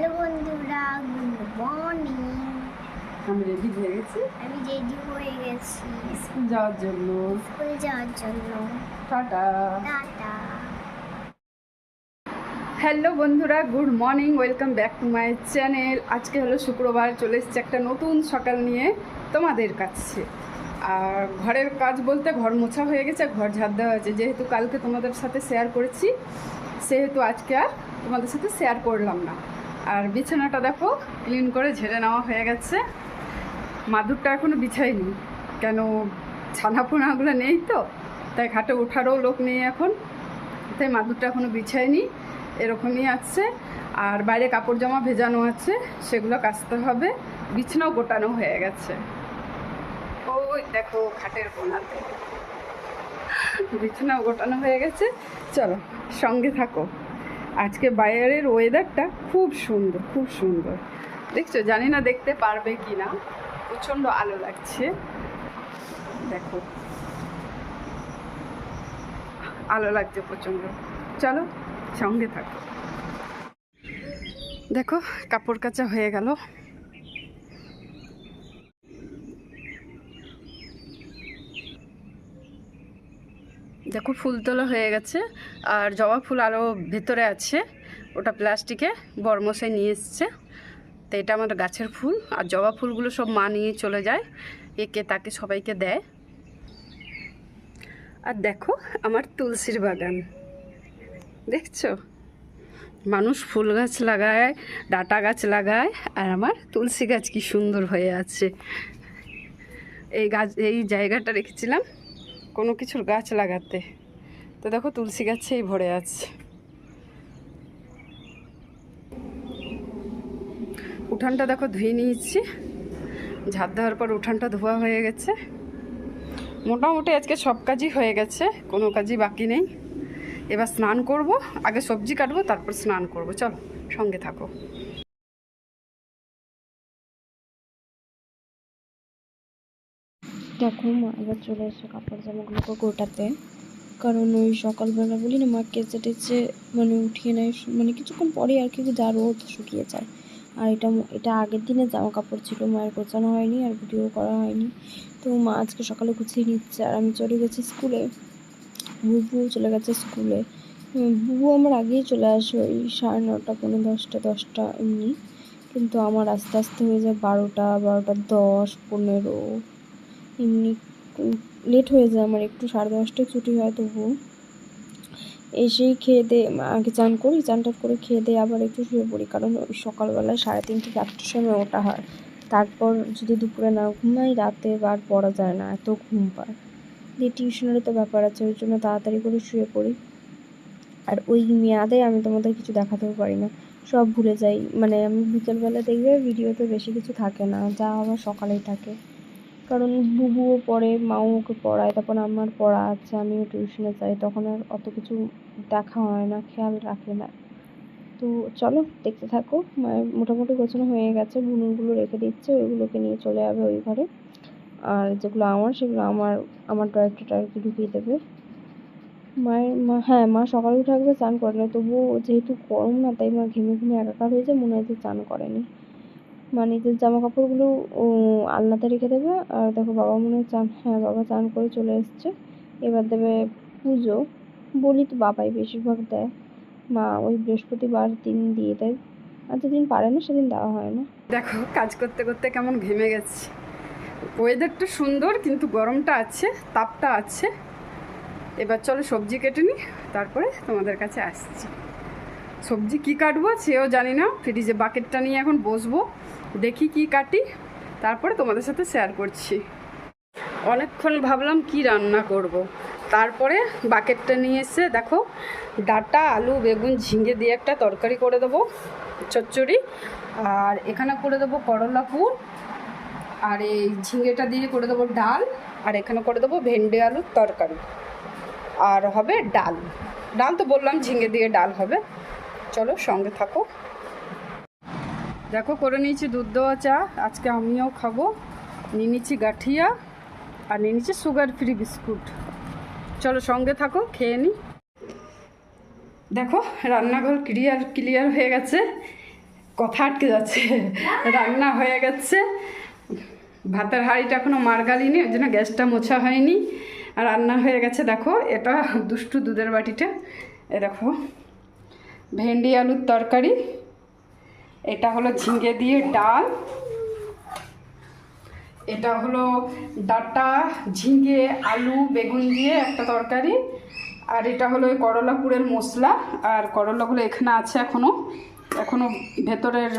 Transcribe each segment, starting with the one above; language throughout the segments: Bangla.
হ্যালো বন্ধুরা, গুড মর্নিং। আমি রেডি হয়ে গেছি স্কুল যাওয়ার জন্য। টাটা। টাটা। হ্যালো বন্ধুরা, good morning, welcome back to my channel. আজকে হলো শুক্রবার, চলে এসেছি একটা নতুন সকাল নিয়ে তোমাদের কাছে। আর ঘরের কাজ বলতে ঘর মোছা হয়ে গেছে, ঘর ঝাড় দেওয়া হয়েছে। যেহেতু কালকে তোমাদের সাথে শেয়ার করেছি, সেহেতু আজকে আর তোমাদের সাথে শেয়ার করলাম না। আর বিছানাটা দেখো ক্লিন করে ঝেড়ে নেওয়া হয়ে গেছে। মাদুরটা এখনও বিছাইনি, কেন ছানাপোনাগুলো নেই তো, তাই খাটে ওঠারও লোক নেই এখন, তাই মাদুরটা এখনও বিছাইনি, এরকমই আছে। আর বাইরে কাপড় জামা ভেজানো আছে, সেগুলো কাচতে হবে। বিছানাও গোটানো হয়ে গেছে, ওই দেখো খাটের কোনাতে বিছানাও গোটানো হয়ে গেছে। চলো সঙ্গে থাকো। আজকে বাইরের ওয়েদারটা খুব সুন্দর, খুব সুন্দর। দেখছো, জানি না দেখতে পারবে কি না, প্রচণ্ড আলো লাগছে, দেখো আলো লাগছে প্রচণ্ড। চলো সঙ্গে থাকো। দেখো কাপড় কাচা হয়ে গেল। দেখো ফুল তোলা হয়ে গেছে, আর জবা ফুল আরও ভেতরে আছে, ওটা প্লাস্টিকে বরমশাই নিয়ে এসছে। তো এটা আমার গাছের ফুল, আর জবা ফুলগুলো সব মা নিয়ে চলে যায়, একে তাকে সবাইকে দেয়। আর দেখো আমার তুলসীর বাগান, দেখছো, মানুষ ফুল গাছ লাগায়, ডাঁটা গাছ লাগায়, আর আমার তুলসী গাছ কি সুন্দর হয়ে আছে। এই গাছ, এই জায়গাটা রেখেছিলাম কোনো কিছুর গাছ লাগাতে, তো দেখো তুলসী গাছেই ভরে আছে। উঠানটা দেখো ধুয়ে নিয়েছি, ঝাড় দেওয়ার পর উঠানটা ধোয়া হয়ে গেছে। মোটামুটি আজকে সব কাজই হয়ে গেছে, কোনো কাজই বাকি নেই। এবার স্নান করব, আগে সবজি কাটবো, তারপর স্নান করব। চলো সঙ্গে থাকো। দেখো মা এবার চলে এসে কাপড় জামাগুলোকে গোটাতে, কারণ ওই সকালবেলা বলি না মা কেচে টেচে মানে উঠিয়ে নেয়, মানে কিছুক্ষণ পরে আর কি, যা রোদ শুকিয়ে যায়। আর এটা আগের দিনের জামা কাপড় ছিল, মায়ের গোছানো হয়নি আর ভিডিও করা হয়নি। তো মা আজকে সকালে গুছিয়ে নিচ্ছে, আর আমি চলে গেছি স্কুলে। বুবুও চলে গেছে স্কুলে। বুবু আমার আগেই চলে আসে, ওই 9:30 পৌনে 10টা এমনি, কিন্তু আমার আস্তে আস্তে হয়ে যায় 12টা 10 15 এমনি লেট হয়ে যায় আমার একটু। 10:30টায় ছুটি হয়, তবুও এসেই খেয়ে দিয়ে আগে চান করি, চানটা করে খেয়ে দিয়ে আবার একটু শুয়ে পড়ি, কারণ ওই সকালবেলায় 3:30 4টার সময় ওঠা হয়। তারপর যদি দুপুরে না ঘুমাই, রাতে আর পড়া যায় না, এত ঘুম পায়। দিয়ে টিউশনেরও তো ব্যাপার আছে, ওই জন্য তাড়াতাড়ি করে শুয়ে পড়ি। আর ওই মেয়াদে আমি তোমাদের কিছু দেখাতেও পারি না, সব ভুলে যাই। মানে আমি বিকেলবেলা দেখবে ভিডিওতে বেশি কিছু থাকে না, যা আমার সকালেই থাকে, কারণ বুবুও পড়ে, মাও ওকে পড়ায়, তারপর আমার পড়া আছে, আমিও টিউশনে যাই, তখন আর অত কিছু দেখা হয় না, খেয়াল রাখি না। তো চলো দেখতে থাকো। মায়ের মোটামুটি গোছানো হয়ে গেছে, বুনুরগুলো রেখে দিচ্ছে, ওইগুলোকে নিয়ে চলে যাবে ওই ঘরে। আর যেগুলো আমার, সেগুলো আমার টয়লেটে ঢুকিয়ে দেবে। মা সকালেও থাকবে, চান করে না, তবুও যেহেতু গরম না, তাই মা ঘেমে ঘেমে একাকার হয়ে যায়, মনে হয় যে চান করেনি। মা নিজের জামা কাপড়গুলো আলনাতে রেখে দেবে। আর দেখো বাবা মনে হয় বাবা চান করে চলে এসছে, এবার দেবে পুজো। বলি তো বাবাই বেশিরভাগ দেয়, মা ওই বৃহস্পতিবার দিন দিয়ে দেয়, আর যেদিন পারে না সেদিন দেওয়া হয় না। দেখো কাজ করতে করতে কেমন ঘেমে গেছি। ওয়েদারটা সুন্দর, কিন্তু গরমটা আছে, তাপটা আছে। এবার চলো সবজি কেটে নিই, তারপরে তোমাদের কাছে আসছি। সবজি কি কাটবো সেও জানি না, ফ্রিজে বাকেটটা নিয়ে এখন বসবো, দেখি কি কাটি, তারপরে তোমাদের সাথে শেয়ার করছি। অনেকক্ষণ ভাবলাম কি রান্না করব, তারপরে বাকেটটা নিয়ে এসে দেখো ডাঁটা আলু বেগুন ঝিঙে দিয়ে একটা তরকারি করে দেবো, চচ্চড়ি। আর এখানে করে দেবো করলা ফুল, আর এই ঝিঙেটা দিয়ে করে দেবো ডাল, আর এখানে করে দেবো ভেন্ডি আলুর তরকারি, আর হবে ডাল। ডাল তো বললাম ঝিঙে দিয়ে ডাল হবে। চলো সঙ্গে থাকো। দেখো করে নিয়েছি দুধ দেওয়া চা, আজকে আমিও খাবো। নিয়ে নিচ্ছি গাঠিয়া, আর নিয়ে নিচ্ছি সুগার ফ্রি বিস্কুট। চলো সঙ্গে থাকো, খেয়ে নিই। দেখো রান্নাঘর ক্লিয়ার হয়ে গেছে, কথা আটকে যাচ্ছে। রান্না হয়ে গেছে, ভাতের হাঁড়িটা এখনও মারগালিনি, ওই জন্য গ্যাসটা মোছা হয়নি। আর রান্না হয়ে গেছে, দেখো এটা দুষ্টু দুধের বাটিটা, এ দেখো ভেন্ডি আলুর তরকারি, এটা হলো ঝিঙে দিয়ে ডাল, এটা হলো ডাঁটা ঝিঙে আলু বেগুন দিয়ে একটা তরকারি, আর এটা হলো ওই করলাপুরের মশলা। আর করলাগুলো এখানে আছে, এখনও ভেতরের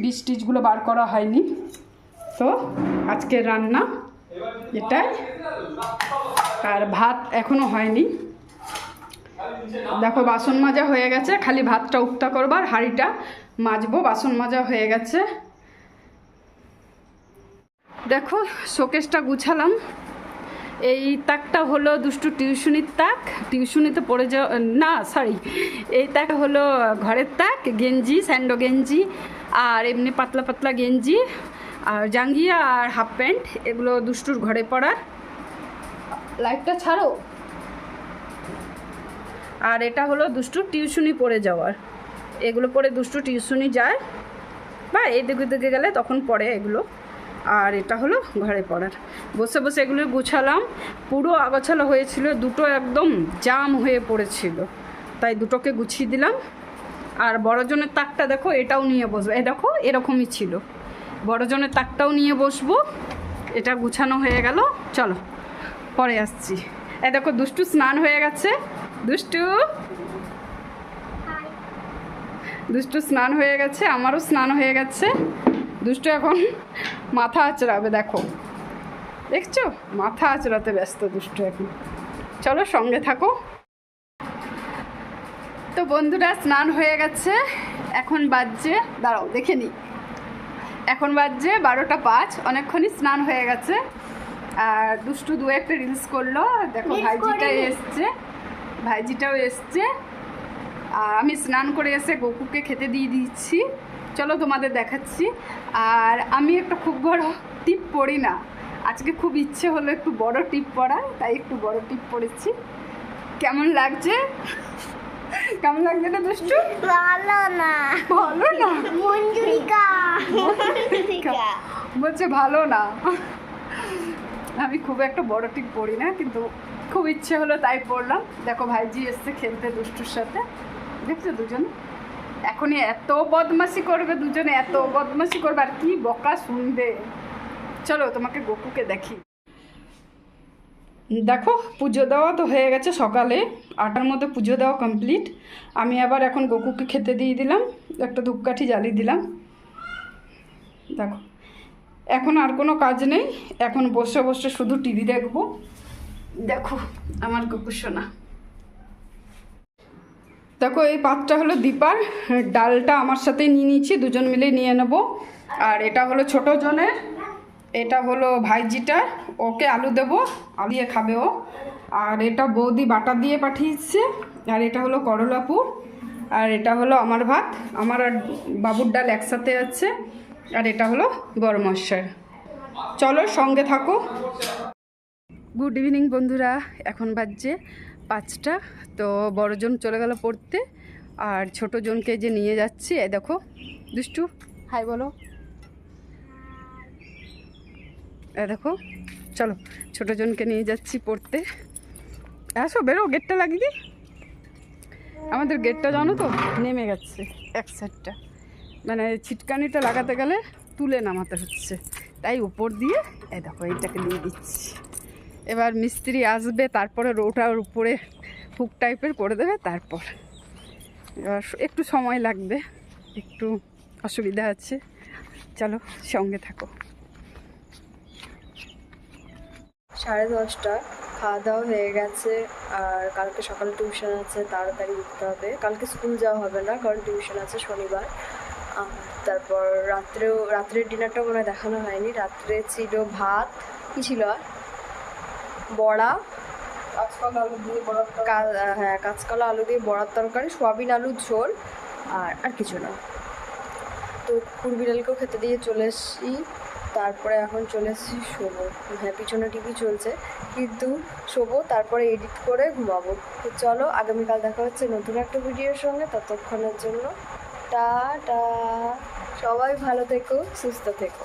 বীজ টিজগুলো বার করা হয়নি। তো আজকের রান্না এটাই, আর ভাত এখনও হয়নি। দেখো বাসন মাজা হয়ে গেছে, খালি ভাতটা উঠটা করবার, হাঁড়িটা মাজবো, বাসন মাজা হয়ে গেছে। দেখো শোকেসটা গুছালাম। এই তাকটা হলো দুষ্টু টিউশনির তাক, টিউশনিতে পড়ে যাওয়া না, সরি, এই তাক হলো ঘরের তাক, গেঞ্জি স্যান্ডো গেঞ্জি আর এমনি পাতলা পাতলা গেঞ্জি আর জাঙ্গিয়া আর হাফ প্যান্ট, এগুলো দুষ্টুর ঘরে পড়ার। লাইটটা ছাড়ো। আর এটা হলো দুষ্টুর টিউশনি পড়ে যাওয়ার, এগুলো পরে দুষ্টু টিউশনি যায় বা এদিকে দিকে গেলে তখন পড়ে এগুলো। আর এটা হলো ঘরে পড়ার। বসে বসে এগুলো গুছালাম, পুরো আগাছালো হয়েছিল, দুটো একদম জাম হয়ে পড়েছিল, তাই দুটোকে গুছিয়ে দিলাম। আর বড়জনের তাকটা দেখো, এটাও নিয়ে বসবো, এই দেখো এরকমই ছিল, বড়জনের তাকটাও নিয়ে বসবো। এটা গুছানো হয়ে গেল, চলো পরে আসছি। এই দেখো দুষ্টু স্নান হয়ে গেছে, দুষ্টু স্নান হয়ে গেছে, আমারও স্নান হয়ে গেছে। দুষ্টু এখন মাথা আঁচড়াবে, দেখো দেখছো মাথা আঁচড়াতে ব্যস্ত দুষ্টু এখন। চলো সঙ্গে থাকো। তো বন্ধুরা স্নান হয়ে গেছে, এখন বাজছে, দাঁড়াও দেখে নিই, এখন বাজছে 12টা 5, অনেকক্ষণই স্নান হয়ে গেছে। আর দুষ্টু দু একটা রিলস করলো, দেখো ভাইজিটাও এসছে। আর আমি স্নান করে এসে গোকুকে খেতে দিয়ে দিচ্ছি, চলো তোমাদের দেখাচ্ছি। আর আমি একটা খুব বড় টিপ পরি না, আজকে খুব ইচ্ছে হলো একটু বড় টিপ পরা, তাই একটু বড় টিপ পরেছি। কেমন লাগছে? কেমন লাগছে না দুষ্টু? ভালো না, ভালো না মঞ্জুরিকা বলছে ভালো না। আমি খুব একটা বড় টিপ পরি না, কিন্তু খুব ইচ্ছে হলো তাই পড়লাম। দেখো ভাইজি এসছে খেলতে দুষ্টুর সাথে, দেখছো দুজনে এখনই এত বদমাশি করবে, দুজনে এত বদমাশি করবে, আর কি বকা শুনবে। চলো তোমাকে গোকুকে দেখি। দেখো পুজো দেওয়া তো হয়ে গেছে, সকালে 8টার মধ্যে পুজো দেওয়া কমপ্লিট। আমি আবার এখন গোকুকে খেতে দিয়ে দিলাম, একটা ধূপকাঠি জ্বালিয়ে দিলাম। দেখো এখন আর কোনো কাজ নেই, এখন বসে বসে শুধু টিভি দেখবো। দেখো আমার গোকু সোনা, দেখো এই পাতটা হলো দীপার, ডালটা আমার সাথেই নিয়ে নিচ্ছি, দুজন মিলে নিয়ে নেব। আর এটা হলো ছোটো জনের, এটা হলো ভাইজিটা, ওকে আলু দেবো, আলু দিয়ে খাবে ও। আর এটা বৌদি বাটা দিয়ে পাঠিয়েছে। আর এটা হলো করলাপুর, আর এটা হলো আমার ভাত, আমার আর বাবুর ডাল একসাথে আছে। আর এটা হলো গরম মশলার। চলো সঙ্গে থাকো। গুড ইভিনিং বন্ধুরা, এখন বাজছে 5টা। তো বড়জন চলে গেল পড়তে, আর ছোটো জনকে যে নিয়ে যাচ্ছি, এই দেখো দুষ্টু হাই বলো, এ দেখো চলো ছোটো জনকে নিয়ে যাচ্ছি পড়তে। আসো বেরো, গেটটা লাগিয়ে দিই। আমাদের গেটটা জানো তো নেমে গেছে এক সাইডটা, মানে ছিটকানিটা লাগাতে গেলে তুলে নামাতে হচ্ছে, তাই উপর দিয়ে এই দেখো এইটাকে নিয়ে দিচ্ছি। এবার মিস্ত্রি আসবে, তারপরে রোটার উপরে হুক টাইপের করে দেবে, তারপর এবার একটু সময় লাগবে, একটু অসুবিধা আছে। চলো সঙ্গে থাকো। 10:30, খাওয়া দাওয়া হয়ে গেছে। আর কালকে সকালে টিউশন আছে, তাড়াতাড়ি উঠতে হবে। কালকে স্কুল যাওয়া হবে না, কারণ টিউশন আছে শনিবার। তারপর রাত্রের ডিনারটা মনে হয় দেখানো হয়নি। রাত্রে ছিল ভাত, কী ছিল আর বড়া, হ্যাঁ কাঁচকলা আলু দিয়ে বড়ার তরকারি, সোয়াবিন আলুর ঝোল, আর কিছু না। তো কুরবিড়ালকেও খেতে দিয়ে চলে এসেছি। তারপরে এখন চলে এসেছি শোবো। হ্যাঁ পিছনে টিভি চলছে, কিন্তু শোবো, তারপরে এডিট করে ঘুমাবো। তো চলো আগামীকাল দেখা হচ্ছে নতুন একটা ভিডিওর সঙ্গে, ততক্ষণের জন্য টাটা, সবাই ভালো থেকো, সুস্থ থেকো।